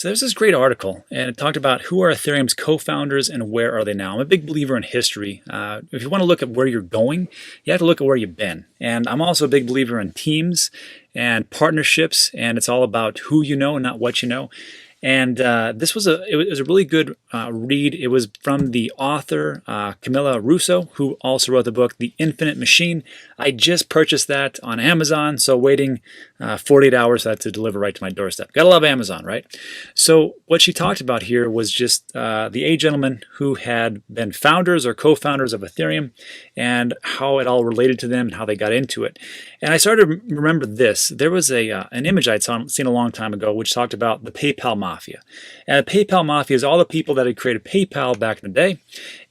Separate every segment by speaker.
Speaker 1: So there's this great article, and it talked about who are Ethereum's co-founders and where are they now. I'm a big believer in history. If you want to look at where you're going, you have to look at where you've been. And I'm also a big believer in teams and partnerships, and it's all about who you know, not what you know. And this was it was a really good read. It was from the author, Camilla Russo, who also wrote the book, The Infinite Machine. I just purchased that on Amazon, so waiting 48 hours for that to deliver right to my doorstep. Gotta love Amazon, right? So what she talked about here was just the 8 gentlemen who had been founders or co-founders of Ethereum and how it all related to them and how they got into it. And I started to remember this. There was an image I'd seen a long time ago which talked about the PayPal mafia. And the PayPal mafia is all the people that had created PayPal back in the day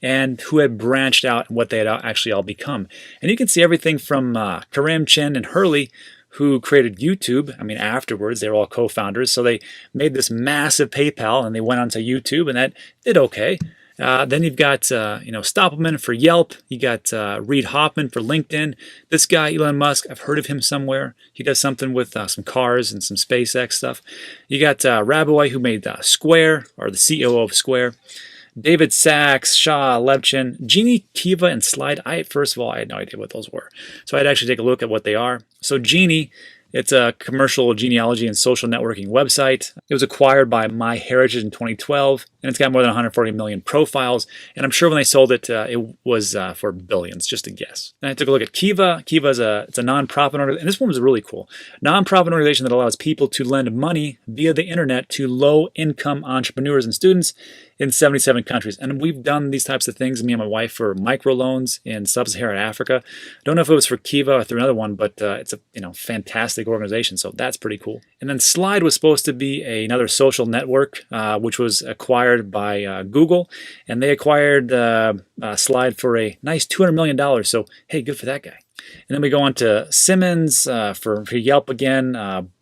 Speaker 1: and who had branched out and what they had actually all become. And you can see everything from Karim, Chen, and Hurley, who created YouTube. I mean, afterwards, they were all co-founders. So they made this massive PayPal and they went onto YouTube and that did okay. Then you've got, Stoppelman for Yelp. You got Reid Hoffman for LinkedIn. This guy, Elon Musk, I've heard of him somewhere. He does something with some cars and some SpaceX stuff. You got Raboy, who made Square, or the CEO of Square. David Sachs, Shah, Levchin, Genie, Kiva, and Slide. First of all, I had no idea what those were. So I'd actually take a look at what they are. So Genie, it's a commercial genealogy and social networking website. It was acquired by MyHeritage in 2012, and it's got more than 140 million profiles. And I'm sure when they sold it, it was for billions, just a guess. And I took a look at Kiva. Kiva is it's a nonprofit organization, and this one was really cool. Nonprofit organization that allows people to lend money via the internet to low-income entrepreneurs and students in 77 countries. And we've done these types of things, me and my wife, for microloans in sub-Saharan Africa. Don't know if it was for Kiva or through another one, but it's a fantastic organization, so that's pretty cool. And then Slide was supposed to be another social network, which was acquired by Google, and they acquired Slide for a nice $200 million. So hey, good for that guy. And then we go on to Simmons for Yelp again,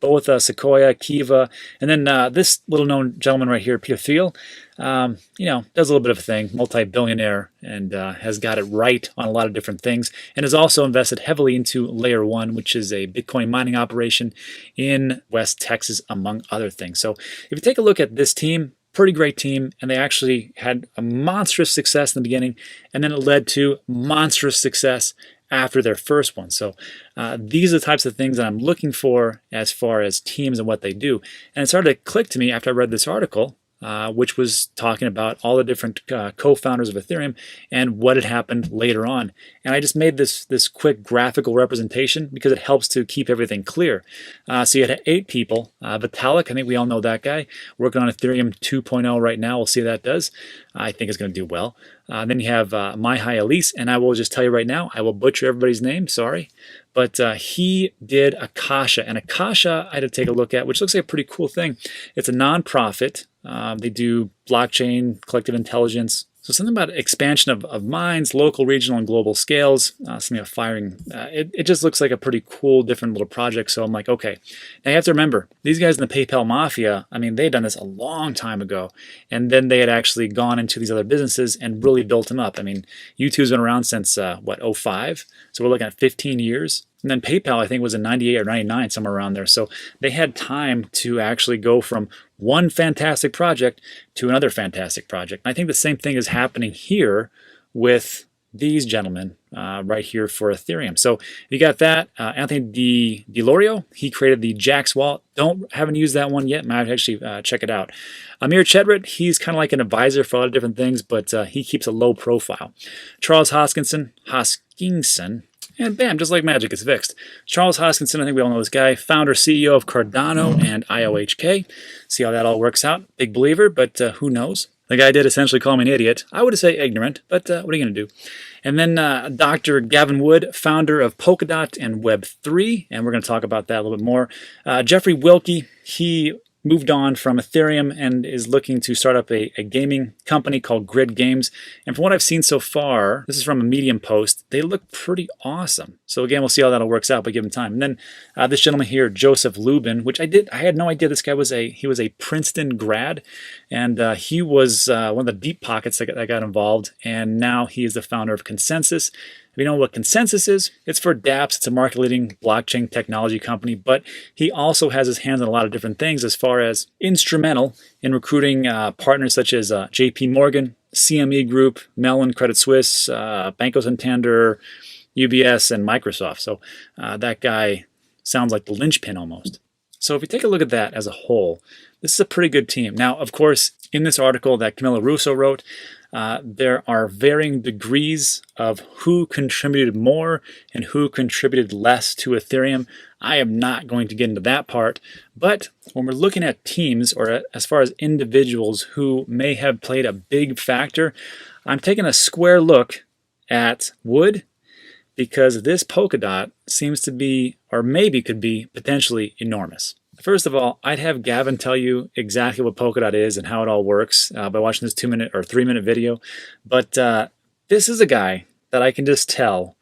Speaker 1: both Sequoia, Kiva, and then this little known gentleman right here, Peter Thiel, does a little bit of a thing, multi-billionaire, and has got it right on a lot of different things, and has also invested heavily into Layer 1, which is a Bitcoin mining operation in West Texas, among other things. So if you take a look at this team, pretty great team, and they actually had a monstrous success in the beginning, and then it led to monstrous success after their first one. So these are the types of things that I'm looking for as far as teams and what they do. And it started to click to me after I read this article, which was talking about all the different co-founders of Ethereum and what had happened later on. And I just made this quick graphical representation because it helps to keep everything clear. So you had 8 people. Vitalik, I think we all know that guy, working on Ethereum 2.0 right now. We'll see how that does. I think it's going to do well. Then you have Mihai Elise, and I will just tell you right now, I will butcher everybody's name, sorry. But he did Akasha, and Akasha I had to take a look at, which looks like a pretty cool thing. It's a nonprofit. They do blockchain, collective intelligence. So something about expansion of minds, local, regional, and global scales. Something about firing. It just looks like a pretty cool, different little project. So I'm like, okay. Now you have to remember, these guys in the PayPal mafia, I mean, they had done this a long time ago. And then they had actually gone into these other businesses and really built them up. I mean, YouTube's been around since, '05? So we're looking at 15 years. And then PayPal, I think, was in 98 or 99, somewhere around there. So they had time to actually go from one fantastic project to another fantastic project. And I think the same thing is happening here with these gentlemen right here for Ethereum. So you got that. Anthony DiLorio, he created the Jax wallet. Haven't used that one yet. Might actually check it out. Amir Chedrit, he's kind of like an advisor for a lot of different things, but he keeps a low profile. Charles Hoskinson, and bam, just like magic, it's fixed. Charles Hoskinson, I think we all know this guy, founder, CEO of Cardano and IOHK. See how that all works out. Big believer, but who knows? The guy did essentially call me an idiot. I would say ignorant, but what are you going to do? And then Dr. Gavin Wood, founder of Polkadot and Web3, and we're going to talk about that a little bit more. Jeffrey Wilkie, he moved on from Ethereum and is looking to start up a gaming company called Grid Games. And from what I've seen so far, this is from a Medium post, they look pretty awesome. So again, we'll see how that all works out by given time. And then this gentleman here, Joseph Lubin, which I had no idea this guy was he was a Princeton grad, and he was one of the deep pockets that got involved, and now he is the founder of Consensus. you know what Consensus is, it's for dApps. It's a market-leading blockchain technology company, but he also has his hands on a lot of different things as far as instrumental in recruiting partners such as JP Morgan, CME Group, Mellon, Credit Suisse, Banco Santander, UBS, and Microsoft. So that guy sounds like the linchpin almost. So if you take a look at that as a whole, this is a pretty good team. Now, of course, in this article that Camilla Russo wrote, there are varying degrees of who contributed more and who contributed less to Ethereum. I am not going to get into that part, but when we're looking at teams or as far as individuals who may have played a big factor, I'm taking a square look at Wood, because this Polkadot seems to be, or maybe could be, potentially enormous. First of all, I'd have Gavin tell you exactly what Polkadot is and how it all works by watching this 2-minute or 3-minute video. But this is a guy that I can just tell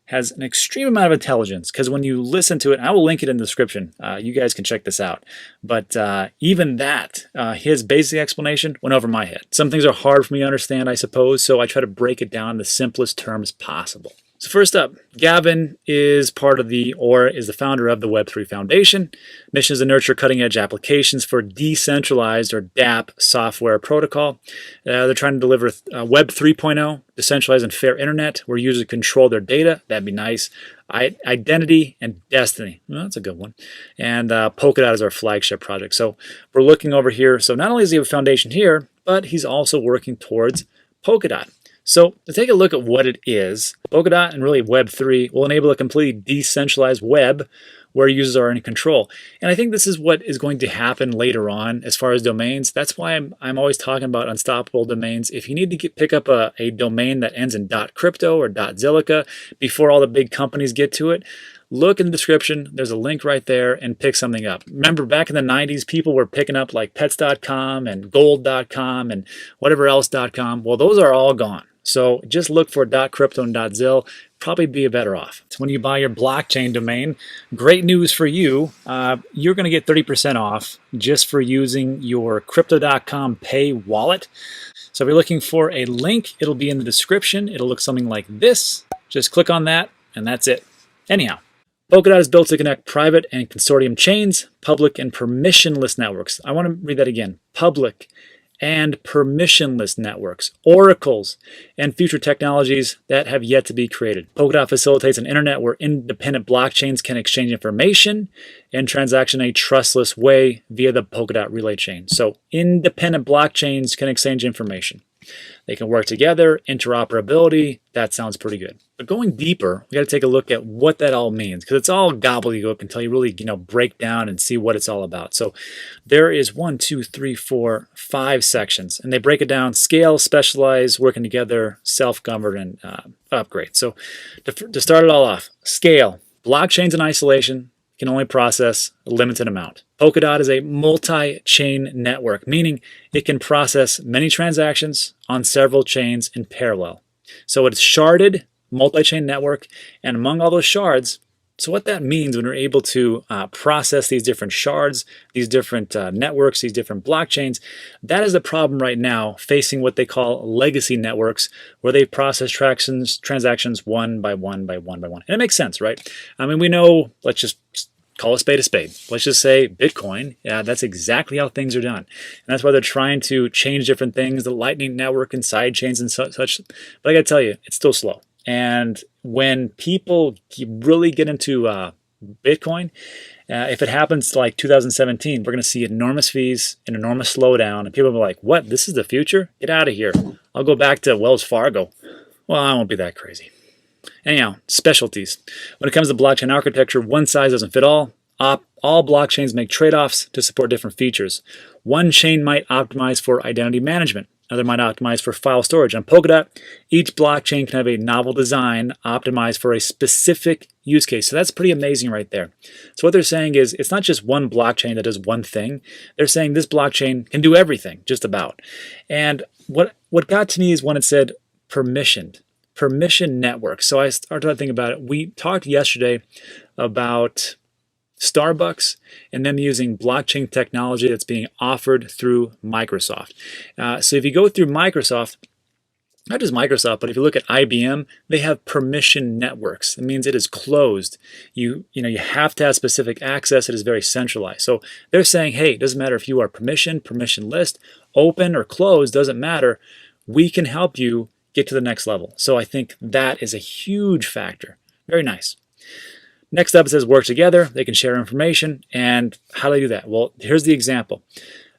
Speaker 1: has an extreme amount of intelligence, because when you listen to it, I will link it in the description. You guys can check this out. But even that, his basic explanation went over my head. Some things are hard for me to understand, I suppose, so I try to break it down in the simplest terms possible. So first up, Gavin is the founder of the Web3 Foundation. Mission is to nurture cutting-edge applications for decentralized or dApp software protocol. They're trying to deliver Web 3.0, decentralized and fair internet, where users control their data. That'd be nice. Identity and destiny. Well, that's a good one. And Polkadot is our flagship project. So we're looking over here. So not only does he have a foundation here, but he's also working towards Polkadot. So to take a look at what it is, Polkadot and really Web3 will enable a completely decentralized web where users are in control. And I think this is what is going to happen later on as far as domains. That's why I'm always talking about unstoppable domains. If you need to pick up a domain that ends in .crypto or .zilliqa before all the big companies get to it, look in the description. There's a link right there and pick something up. Remember, back in the 90s, people were picking up like pets.com and gold.com and whatever else.com. Well, those are all gone. So just look for .crypto and .zil. Probably be better off. So when you buy your blockchain domain, great news for you. You're going to get 30% off just for using your crypto.com pay wallet. So if you're looking for a link, it'll be in the description. It'll look something like this. Just click on that and that's it. Anyhow, Polkadot is built to connect private and consortium chains, public and permissionless networks. I want to read that again. Public and permissionless networks, oracles, and future technologies that have yet to be created. Polkadot facilitates an internet where independent blockchains can exchange information and transaction in a trustless way via the Polkadot relay chain. So independent blockchains can exchange information. They can work together, interoperability, that sounds pretty good. But going deeper, we got to take a look at what that all means, because it's all gobbledygook until you really, break down and see what it's all about. So there is 1, 2, 3, 4, 5 sections, and they break it down: scale, specialize, working together, self-govern, and upgrade. So to start it all off, scale, blockchains in isolation can only process a limited amount. Polkadot is a multi-chain network, meaning it can process many transactions on several chains in parallel. So it's sharded, multi-chain network, and among all those shards, so what that means when we're able to process these different shards, these different networks, these different blockchains, that is the problem right now facing what they call legacy networks, where they process transactions one by one by one by one. And it makes sense, right? I mean, we know, let's just call a spade a spade. Let's just say Bitcoin. Yeah, that's exactly how things are done. And that's why they're trying to change different things, the Lightning Network and side chains and such. But I got to tell you, it's still slow. And when people really get into Bitcoin, if it happens like 2017, we're going to see enormous fees, an enormous slowdown, and people will be like, what, this is the future? Get out of here. I'll go back to Wells Fargo. Well, I won't be that crazy. Anyhow, specialties. When it comes to blockchain architecture, one size doesn't fit all. All blockchains make trade-offs to support different features. One chain might optimize for identity management. Another might optimize for file storage. On Polkadot, each blockchain can have a novel design optimized for a specific use case. So that's pretty amazing right there. So what they're saying is it's not just one blockchain that does one thing. They're saying this blockchain can do everything, just about. And what got to me is when it said permission network. So I started to think about it. We talked yesterday about Starbucks and them using blockchain technology that's being offered through Microsoft. So if you go through Microsoft, not just Microsoft, but if you look at IBM, they have permission networks. It means it is closed. You have to have specific access. It is very centralized. So they're saying, hey, it doesn't matter if you are permission list, open or closed, doesn't matter. We can help you get to the next level. So I think that is a huge factor. Very nice. Next up, it says work together. They can share information. And how do they do that? Well, here's the example.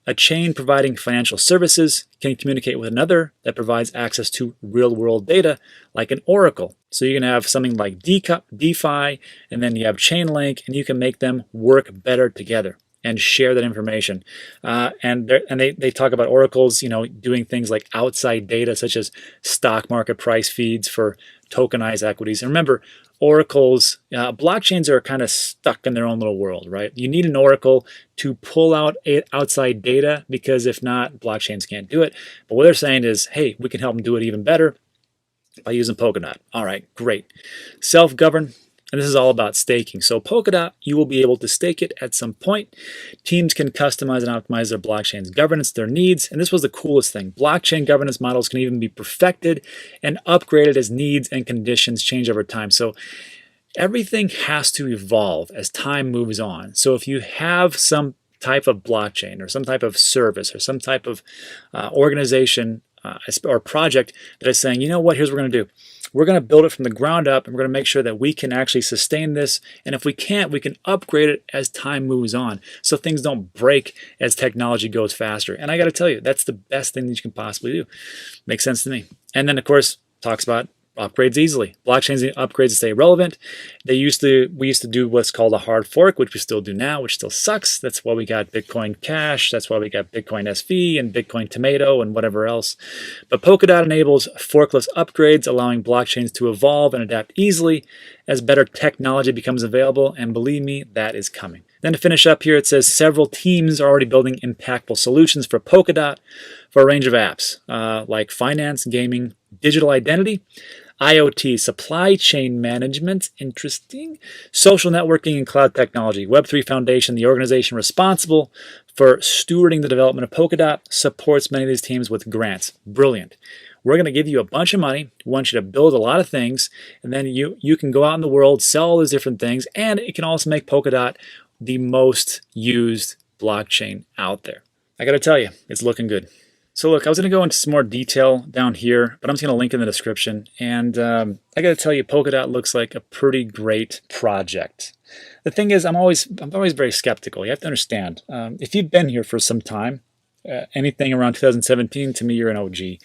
Speaker 1: A chain providing financial services can communicate with another that provides access to real-world data, like an Oracle. So you can have something like DeFi, and then you have Chainlink, and you can make them work better together and share that information. And they talk about oracles, doing things like outside data, such as stock market price feeds for tokenized equities. And remember, oracles, blockchains are kind of stuck in their own little world, right? You need an oracle to pull out outside data, because if not, blockchains can't do it. But what they're saying is, hey, we can help them do it even better by using Polkadot. All right, great. Self-govern. And this is all about staking. So Polkadot, you will be able to stake it at some point. Teams can customize and optimize their blockchain's governance, their needs. And this was the coolest thing. Blockchain governance models can even be perfected and upgraded as needs and conditions change over time. So everything has to evolve as time moves on. So if you have some type of blockchain or some type of service or some type of organization or project that is saying, you know what, here's what we're going to do. We're going to build it from the ground up, and we're going to make sure that we can actually sustain this. And if we can't, we can upgrade it as time moves on, so things don't break as technology goes faster. And I got to tell you, that's the best thing that you can possibly do. Makes sense to me. And then, of course, talks about upgrades easily. Blockchains need upgrades to stay relevant. We used to do what's called a hard fork, which we still do now, which still sucks. That's why we got Bitcoin Cash. That's why we got Bitcoin SV and Bitcoin Tomato and whatever else. But Polkadot enables forkless upgrades, allowing blockchains to evolve and adapt easily as better technology becomes available. And believe me, that is coming. Then to finish up here, it says several teams are already building impactful solutions for Polkadot for a range of apps like finance, gaming, digital identity, IoT, supply chain management, interesting, social networking, and cloud technology. Web3 Foundation, the organization responsible for stewarding the development of Polkadot, supports many of these teams with grants. Brilliant. We're going to give you a bunch of money. We want you to build a lot of things, and then you can go out in the world, sell all these different things, and it can also make Polkadot the most used blockchain out there. I got to tell you, it's looking good. So look, I was going to go into some more detail down here, but I'm just going to link in the description. And I got to tell you, Polkadot looks like a pretty great project. The thing is, I'm always very skeptical. You have to understand, if you've been here for some time, anything around 2017, to me, you're an OG.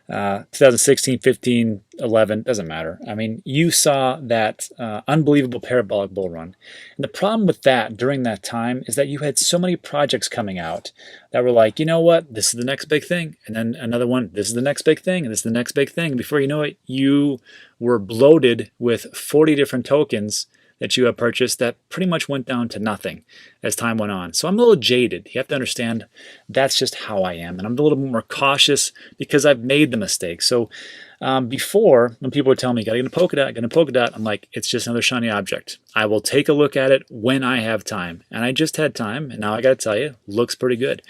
Speaker 1: 2016, 15, 11, doesn't matter. I mean, you saw that unbelievable parabolic bull run. And the problem with that during that time is that you had so many projects coming out that were like, you know what, this is the next big thing. And then another one, this is the next big thing. And this is the next big thing. Before you know it, you were bloated with 40 different tokens that you have purchased that pretty much went down to nothing as time went on. So I'm a little jaded. You have to understand that's just how I am. And I'm a little bit more cautious because I've made the mistake. So before, when people would tell me, gotta get a Polkadot, I'm like, it's just another shiny object. I will take a look at it when I have time. And I just had time, and now I gotta tell you, looks pretty good.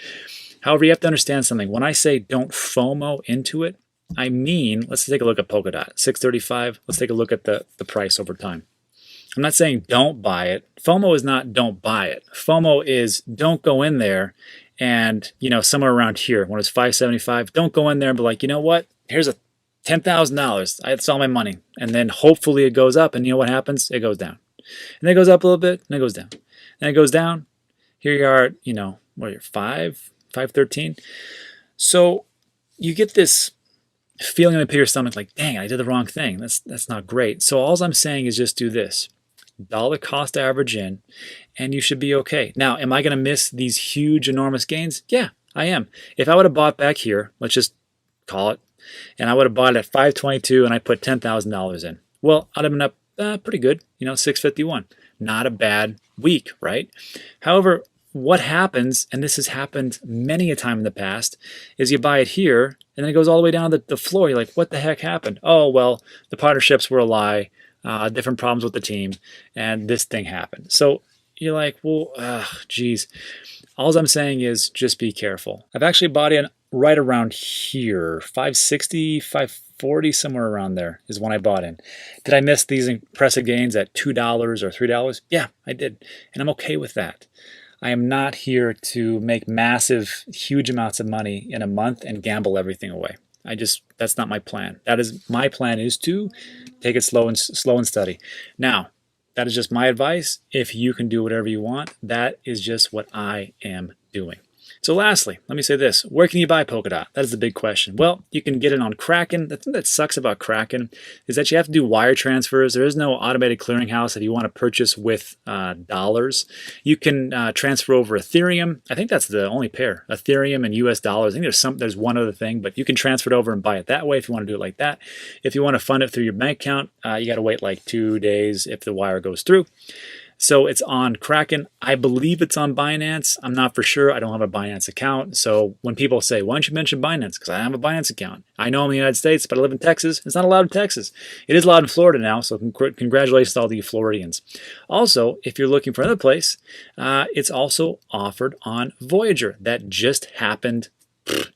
Speaker 1: However, you have to understand something. When I say don't FOMO into it, I mean, let's take a look at Polkadot, 635. Let's take a look at the price over time. I'm not saying don't buy it. FOMO is not don't buy it. FOMO is don't go in there and, somewhere around here, when it's 575, don't go in there and be like, you know what? Here's a $10,000. That's all my money. And then hopefully it goes up, and you know what happens? It goes down. And then it goes up a little bit, and it goes down. And it goes down. Here you are, what are you, 513? So you get this feeling in the pit of your stomach like, dang, I did the wrong thing. That's not great. So all I'm saying is just do this. Dollar cost average in, and you should be okay. Now, am I going to miss these huge, enormous gains? Yeah, I am. If I would have bought back here, let's just call it, and I would have bought it at 522 and I put $10,000 in, well, I'd have been up pretty good, 651. Not a bad week, right? However, what happens, and this has happened many a time in the past, is you buy it here, and then it goes all the way down to the floor. You're like, what the heck happened? Oh, well, the partnerships were a lie. Different problems with the team, and this thing happened. So you're like, well, geez. All I'm saying is just be careful. I've actually bought in right around here, 560, 540, somewhere around there is when I bought in. Did I miss these impressive gains at $2 or $3? Yeah, I did, and I'm okay with that. I am not here to make massive, huge amounts of money in a month and gamble everything away. That's not my plan. My plan is to take it slow and steady. Now, that is just my advice. If you can do whatever you want, that is just what I am doing. So lastly, let me say this. Where can you buy Polkadot? That is the big question. Well, you can get it on Kraken. The thing that sucks about Kraken is that you have to do wire transfers. There is no automated clearinghouse if you want to purchase with dollars. You can transfer over Ethereum. I think that's the only pair, Ethereum and US dollars. I think there's one other thing, but you can transfer it over and buy it that way if you want to do it like that. If you want to fund it through your bank account, you got to wait like 2 days if the wire goes through. So it's on Kraken. I believe it's on Binance. I'm not for sure. I don't have a Binance account. So when people say, why don't you mention Binance? Because I have a Binance account. I know I'm in the United States, but I live in Texas. It's not allowed in Texas. It is allowed in Florida now. So congratulations to all the Floridians. Also, if you're looking for another place, it's also offered on Voyager. That just happened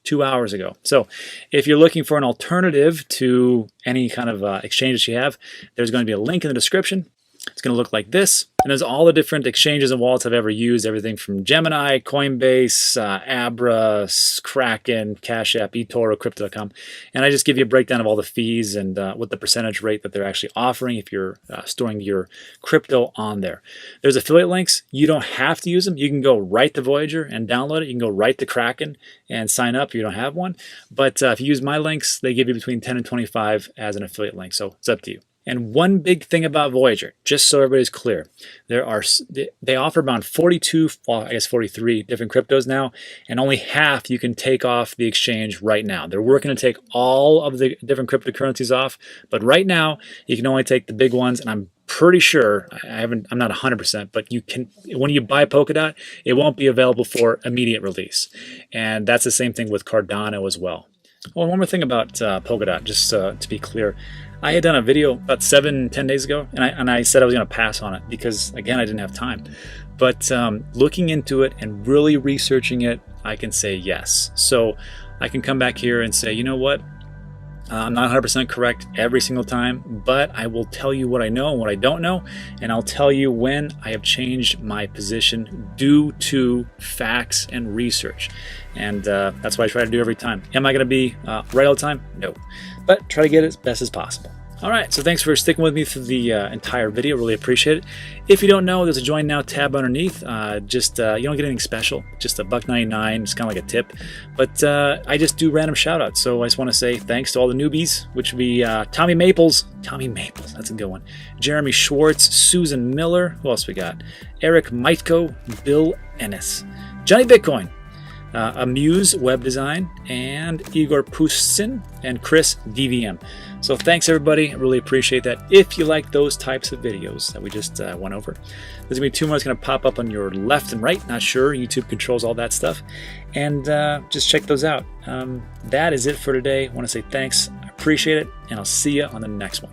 Speaker 1: 2 hours ago. So if you're looking for an alternative to any kind of exchange that you have, there's going to be a link in the description. It's going to look like this. And there's all the different exchanges and wallets I've ever used, everything from Gemini, Coinbase, Abra, Kraken, Cash App, eToro, Crypto.com. And I just give you a breakdown of all the fees and what the percentage rate that they're actually offering if you're storing your crypto on there. There's affiliate links. You don't have to use them. You can go right to Voyager and download it. You can go right to Kraken and sign up if you don't have one. But if you use my links, they give you between 10 and 25 as an affiliate link. So it's up to you. And one big thing about Voyager, just so everybody's clear, they offer about 42, well, I guess 43 different cryptos now, and only half you can take off the exchange right now. They're working to take all of the different cryptocurrencies off, but right now you can only take the big ones, and I'm pretty sure, I'm not 100%, but you can, when you buy Polkadot, it won't be available for immediate release. And that's the same thing with Cardano as well. Oh, and one more thing about Polkadot, just to be clear. I had done a video about 7-10 days ago, and I said I was going to pass on it because, again, I didn't have time. But looking into it and really researching it, I can say yes. So I can come back here and say, you know what? I'm not 100% correct every single time, but I will tell you what I know and what I don't know, and I'll tell you when I have changed my position due to facts and research. And that's what I try to do every time. Am I going to be right all the time? No. But try to get it as best as possible. All right, so thanks for sticking with me through the entire video. Really appreciate it. If you don't know, there's a Join Now tab underneath. You don't get anything special, just $1.99. It's kind of like a tip. But I just do random shout-outs. So I just want to say thanks to all the newbies, which would be Tommy Maples. Tommy Maples, that's a good one. Jeremy Schwartz, Susan Miller. Who else we got? Eric Mitko, Bill Ennis, Johnny Bitcoin, Amuse Web Design, and Igor Pustin, and Chris DVM. So thanks everybody, I really appreciate that. If you like those types of videos that we just went over, there's gonna be 2 more that's gonna pop up on your left and right, not sure, YouTube controls all that stuff. And just check those out. That is it for today. I wanna say thanks, I appreciate it, and I'll see you on the next one.